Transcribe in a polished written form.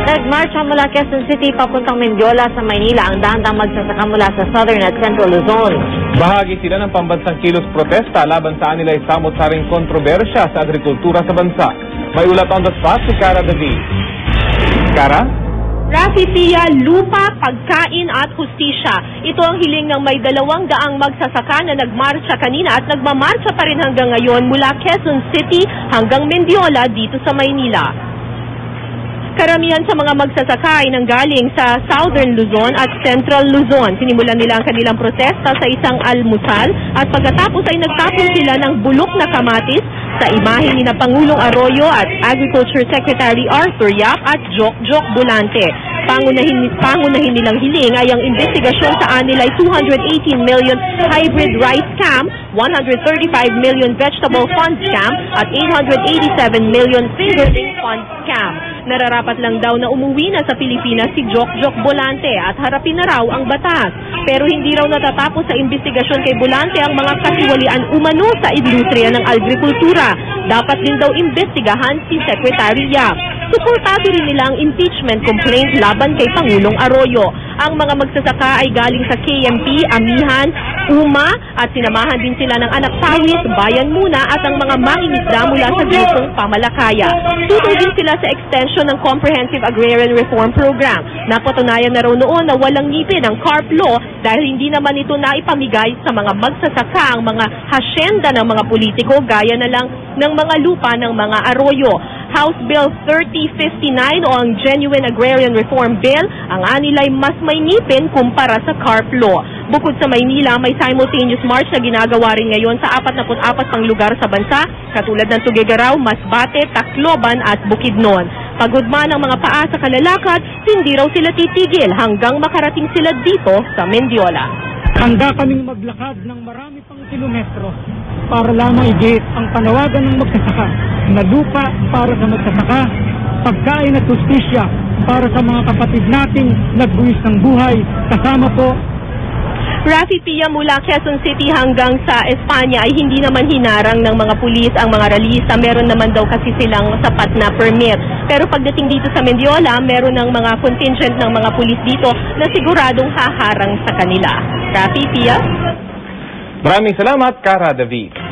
Nagmarcha mula Quezon City papuntang Mendiola sa Maynila ang dahandang magsasaka mula sa Southern at Central Luzon. Bahagi sila ng pambansang kilos protesta laban sa nila'y samot-saring kontrobersya sa agrikultura sa bansa. May ulat on the spot si Cara David. Cara? Rafi Pia, lupa, pagkain at hustisya. Ito ang hiling ng may 200 magsasaka na nagmarcha kanina at nagmamarcha pa rin hanggang ngayon mula Quezon City hanggang Mendiola dito sa Maynila. Karamihan sa mga magsasaka ay nanggaling sa Southern Luzon at Central Luzon. Sinimulan nila ang kanilang protesta sa isang almusal at pagkatapos ay nagtapon sila ng bulok na kamatis sa imahe ni na Pangulong Arroyo at Agriculture Secretary Arthur Yap at Jok Bolante. Pangunahin nilang hiling ay ang investigasyon sa anilay 218 million hybrid rice scam, 135 million vegetable fund scam at 887 million fingerling fund scam. Nararapat lang daw na umuwi na sa Pilipinas si Jok Bolante at harapin na raw ang batas. Pero hindi raw natatapos sa investigasyon kay Bolante ang mga kasiwalian umano sa industriya ng agrikultura. Dapat din daw imbestigahan si Secretary Yap. Suportado rin nila ang impeachment complaint laban kay Pangulong Arroyo. Ang mga magsasaka ay galing sa KMP, Amihan, UMA at sinamahan din sila ng Anak Pawis, Bayan Muna at ang mga mangingisda mula sa grupong Pamalakaya. Tutol din sila sa extension ng Comprehensive Agrarian Reform Program. Napatunayan na raw noon na walang ngipin ang CARP law dahil hindi naman ito naipamigay sa mga magsasaka ang mga hasyenda ng mga politiko gaya na lang ng mga lupa ng mga arroyo. House Bill 3059 o ang Genuine Agrarian Reform Bill, ang anilay mas may ngipin kumpara sa CARP law. Bukod sa Maynila, may simultaneous march na ginagawa rin ngayon sa 44 pang lugar sa bansa, katulad ng Tuguegarao, Masbate, Tacloban at Bukidnon. Pagod man ang mga paa sa kalalakad, hindi raw sila titigil hanggang makarating sila dito sa Mendiola. Handa kaming maglakad ng marami pang kilometro para lamang igit ang panawagan ng magsasaka na lupa para sa magsasaka, pagkain at hustisya para sa mga kapatid nating nagbuwis ng buhay, kasama po Rafi Pia mula Quezon City hanggang sa Espanya ay hindi naman hinarang ng mga pulis ang mga rallyista. Meron naman daw kasi silang sapat na permit. Pero pagdating dito sa Mendiola, meron ng mga contingent ng mga pulis dito na siguradong haharang sa kanila. Rafi Pia? Maraming salamat, Cara David.